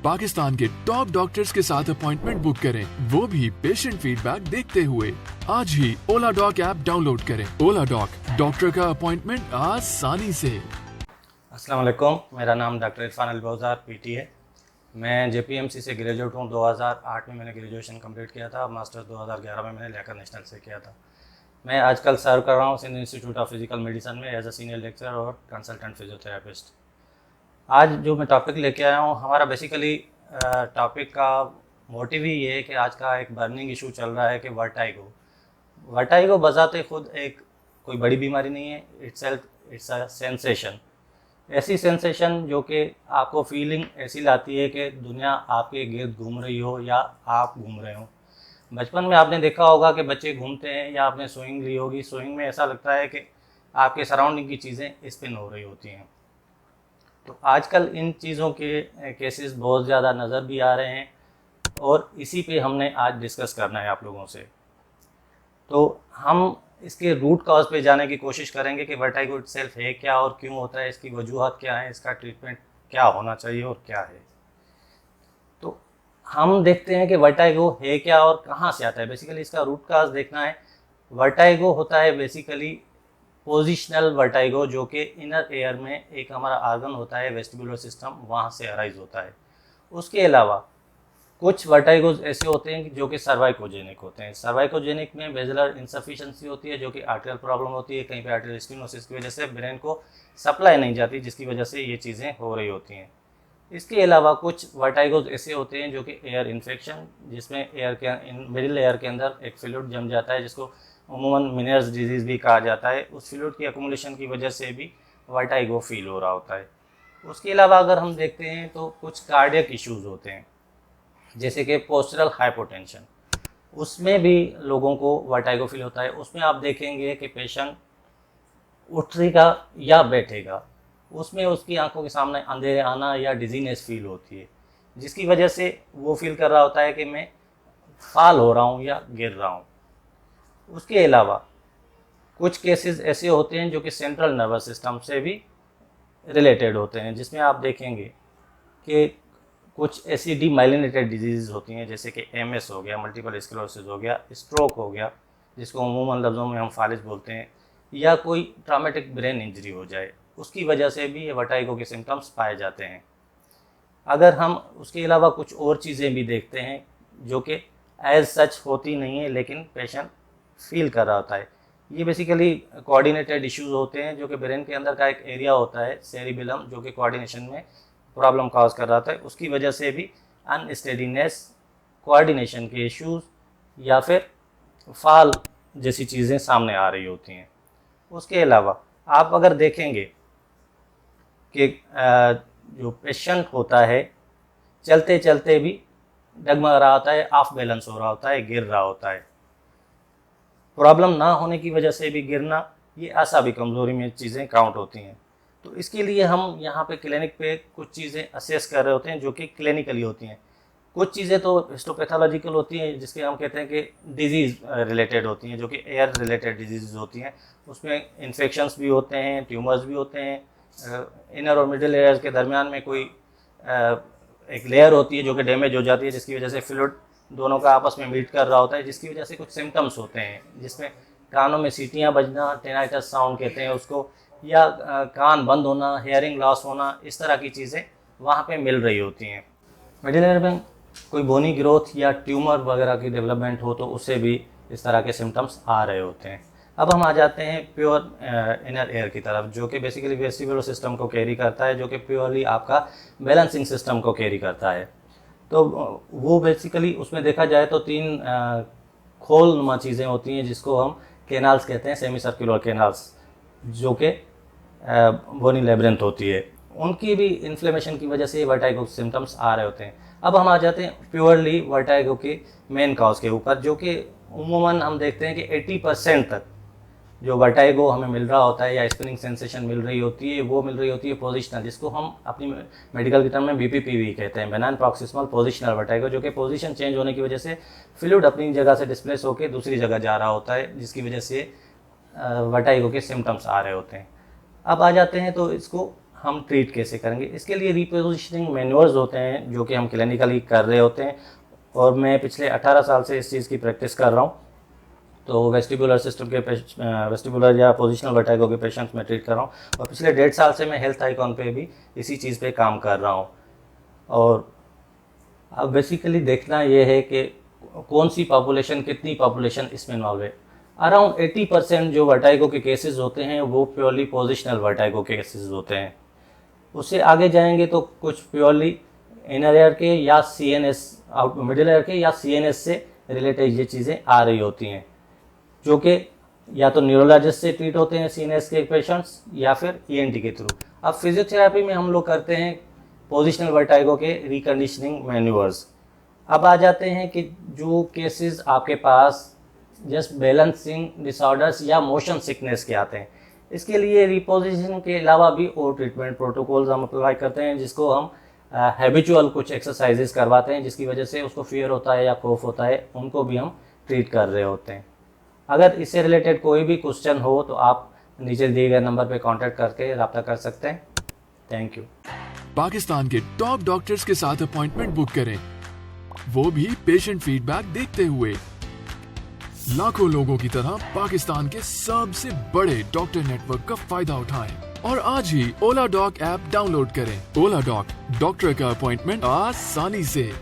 पाकिस्तान के top doctors के साथ अपॉइंटमेंट बुक करें, वो भी पेशेंट फीडबैक देखते हुए। आज ही ओला डॉक ऐप डाउनलोड करें। ओला डॉक, डॉक्टर का अपॉइंटमेंट आसानी से। अस्सलाम वालेकुम, मेरा नाम डॉक्टर इरफान अल्बौज़ार पीटी है। मैं जेपीएमसी से ग्रेजुएट हूँ। 2008 में मैंने ग्रेजुएशन कंप्लीट किया था। मास्टर्स 2011 में मैंने लेकर नेशनल से किया था। मैं आजकल सर्व कर रहा हूँ Sindh institute of physical medicine में एज अ सीनियर लेक्चरर और कंसल्टेंट फिजियोथेरेपिस्ट। आज जो मैं टॉपिक लेके आया हूँ, हमारा बेसिकली टॉपिक का मोटिव ही ये है कि आज का एक बर्निंग इशू चल रहा है कि वर्टाइगो बजाते खुद एक कोई बड़ी बीमारी नहीं है। इट्स अ सेंसेशन, ऐसी सेंसेशन जो कि आपको फीलिंग ऐसी लाती है कि दुनिया आपके गिर्द घूम रही हो या आप घूम रहे हो। बचपन में आपने देखा होगा कि बच्चे घूमते हैं या आपने स्विंग ली होगी। स्विंग में ऐसा लगता है कि आपके सराउंडिंग की चीज़ें स्पिन हो रही होती हैं। तो आजकल इन चीज़ों के केसेस बहुत ज़्यादा नज़र भी आ रहे हैं और इसी पे हमने आज डिस्कस करना है आप लोगों से। तो हम इसके रूट कॉज पे जाने की कोशिश करेंगे कि वर्टाइगो इटसेल्फ है क्या और क्यों होता है, इसकी वजूहत क्या है, इसका ट्रीटमेंट क्या होना चाहिए और क्या है। तो हम देखते हैं कि वर्टाइगो है क्या और कहाँ से आता है। बेसिकली इसका रूट कॉज देखना है। वर्टाइगो होता है बेसिकली पोजिशनल वर्टाइगो, जो कि इनर एयर में एक हमारा आर्गन होता है वेस्टिबुलर सिस्टम, वहाँ से अराइज होता है। उसके अलावा कुछ वर्टाइगोज ऐसे होते हैं जो कि सर्वाइकोजेनिक होते हैं। सर्वाइकोजेनिक में बेजलर इंसफिशिएंसी होती है, जो कि आर्टेरियल प्रॉब्लम होती है। कहीं पे आर्टेरियल स्टेनोसिस की वजह से ब्रेन को सप्लाई नहीं जाती, जिसकी वजह से ये चीज़ें हो रही होती हैं। इसके अलावा कुछ वर्टाइगोज ऐसे होते हैं जो कि एयर इन्फेक्शन, जिसमें एयर के मिडिल एयर के अंदर एक फ्लूइड जम जाता है, जिसको अमूमन मिनर्स डिजीज़ भी कहा जाता है। उस फ्लूइड की अकोमोडेशन की वजह से भी वर्टाइगो फील हो रहा होता है। उसके अलावा अगर हम देखते हैं तो कुछ कार्डियक इश्यूज़ होते हैं, जैसे कि पोस्चरल हाइपोटेंशन, उसमें भी लोगों को वर्टाइगो फील होता है। उसमें आप देखेंगे कि पेशेंट उठेगा या बैठेगा, उसमें उसकी आंखों के सामने अंधेरे आना या डिजीनेस फील होती है, जिसकी वजह से वो फील कर रहा होता है कि मैं फाल हो रहा हूँ या गिर रहा हूँ। उसके अलावा कुछ केसेस ऐसे होते हैं जो कि सेंट्रल नर्वस सिस्टम से भी रिलेटेड होते हैं, जिसमें आप देखेंगे कि कुछ ऐसी डीमाइलिनेटेड डिजीज़ होती हैं, जैसे कि एमएस हो गया, मल्टीपल स्क्लेरोसिस हो गया, स्ट्रोक हो गया, जिसको अमूमन लफ्ज़ों में हम फालिज बोलते हैं, या कोई ट्रॉमेटिक ब्रेन इंजरी हो जाए, उसकी वजह से भी ये वर्टाइगो के सिम्टम्स पाए जाते हैं। अगर हम उसके अलावा कुछ और चीज़ें भी देखते हैं जो कि एज सच होती नहीं है, लेकिन पेशेंट फील कर रहा होता है, ये बेसिकली कोऑर्डिनेटेड इश्यूज होते हैं, जो कि ब्रेन के अंदर का एक एरिया होता है सेरिबेलम, जो कि कोऑर्डिनेशन में प्रॉब्लम कॉज कर रहा था। उसकी वजह से भी अनस्टेडीनेस, कोऑर्डिनेशन के इश्यूज या फिर फाल जैसी चीज़ें सामने आ रही होती हैं। उसके अलावा आप अगर देखेंगे कि जो पेशेंट होता है चलते चलते भी डगमगा रहा होता है, ऑफ बैलेंस हो रहा होता है, गिर रहा होता है। प्रॉब्लम ना होने की वजह से भी गिरना, ये आसाबी कमज़ोरी में चीज़ें काउंट होती हैं। तो इसके लिए हम यहाँ पे क्लिनिक पे कुछ चीज़ें असेस कर रहे होते हैं जो कि क्लिनिकली होती हैं। कुछ चीज़ें तो हिस्टोपैथोलॉजिकल होती हैं, जिसके हम कहते हैं कि डिजीज़ रिलेटेड होती हैं, जो कि एयर रिलेटेड डिजीज़ होती हैं। उसमें इन्फेक्शंस भी होते हैं, ट्यूमर्स भी होते हैं। इनर और मिडिल एयर्स के दरमियान में कोई एक लेयर होती है जो कि डैमेज हो जाती है, जिसकी वजह से फ्लूइड दोनों का आपस में मीट कर रहा होता है, जिसकी वजह से कुछ सिम्टम्स होते हैं, जिसमें कानों में सीटियाँ बजना, टेनाइटस साउंड कहते हैं उसको, या कान बंद होना, हेयरिंग लॉस होना, इस तरह की चीज़ें वहाँ पे मिल रही होती हैं। मिडिल एयर में कोई बोनी ग्रोथ या ट्यूमर वगैरह की डेवलपमेंट हो तो उससे भी इस तरह के सिम्टम्स आ रहे होते हैं। अब हम आ जाते हैं प्योर इनर एयर की तरफ, जो कि बेसिकली वेस्टिबुलर सिस्टम को कैरी करता है, जो कि प्योरली आपका बैलेंसिंग सिस्टम को कैरी करता है। तो वो बेसिकली उसमें देखा जाए तो तीन खोलनुमा चीज़ें होती हैं, जिसको हम कैनाल्स कहते हैं, सेमी सर्कुलर कैनाल्स, जो कि बोनी लेब्रिंथ होती है। उनकी भी इन्फ्लेमेशन की वजह से वर्टाइगो सिम्टम्स आ रहे होते हैं। अब हम आ जाते हैं प्योरली वर्टाइगो के मेन कॉज के ऊपर, जो कि उमूमन हम देखते हैं कि 80% तक जो वर्टाइगो हमें मिल रहा होता है या स्पिनिंग सेंसेशन मिल रही होती है, वो मिल रही होती है पोजिशनल, जिसको हम अपनी मेडिकल की टर्म में बीपीपी कहते हैं, बेनाइन प्रॉक्सिमल पोजिशनल वर्टाइगो, जो कि पोजीशन चेंज होने की वजह से फ्लूइड अपनी जगह से डिस्प्लेस होकर दूसरी जगह जा रहा होता है, जिसकी वजह से वर्टाइगो के सिम्टम्स आ रहे होते हैं। अब आ जाते हैं तो इसको हम ट्रीट कैसे करेंगे। इसके लिए रिपोजिशनिंग मैन्यूअर्स होते हैं जो कि हम क्लिनिकली कर रहे होते हैं, और मैं पिछले 18 साल से इस चीज़ की प्रैक्टिस कर रहा हूँ। तो वेस्टिबुलर सिस्टम के वेस्टिबुलर या पोजिशनल वर्टाइगो के पेशेंट्स में ट्रीट कर रहा हूँ, और पिछले 1.5 साल से मैं हेल्थ आइकॉन पे भी इसी चीज़ पे काम कर रहा हूँ। और अब बेसिकली देखना ये है कि कौन सी पॉपुलेशन, कितनी पॉपुलेशन इसमें इन्वॉल्व है। अराउंड 80% जो वर्टाइगो के केसेस होते हैं वो प्योरली पोजिशनल वर्टाइगो के केसेस होते हैं। उससे आगे जाएंगे तो कुछ प्योरली इनर ईयर के या CNS, मिडिल ईयर के या CNS से रिलेटेड ये चीज़ें आ रही होती हैं, जो कि या तो न्यूरोलॉजिस्ट से ट्रीट होते हैं CNS के पेशेंट्स, या फिर ENT के थ्रू। अब फिजियोथेरेपी में हम लोग करते हैं पोजिशनल वर्टाइगो के रिकंडीशनिंग मैन्यूअर्स। अब आ जाते हैं कि जो केसेस आपके पास जस्ट बैलेंसिंग डिसऑर्डर्स या मोशन सिकनेस के आते हैं, इसके लिए रिपोजिशन के अलावा भी और ट्रीटमेंट प्रोटोकॉल्स हम अप्लाई करते हैं, जिसको हम हैबिचुअल कुछ एक्सरसाइजेस करवाते हैं, जिसकी वजह से उसको फियर होता है या खौफ होता है, उनको भी हम ट्रीट कर रहे होते हैं। अगर इससे रिलेटेड कोई भी क्वेश्चन हो तो आप नीचे दिए गए नंबर पे कांटेक्ट करके रब्ता कर सकते हैं। Thank you. पाकिस्तान के टॉप डॉक्टर्स के साथ अपॉइंटमेंट बुक करें, वो भी पेशेंट फीडबैक देखते हुए। लाखों लोगों की तरह पाकिस्तान के सबसे बड़े डॉक्टर नेटवर्क का फायदा उठाएं और आज ही ओला डॉक ऐप डाउनलोड करें। ओला डॉक, डॉक्टर का अपॉइंटमेंट आसानी से।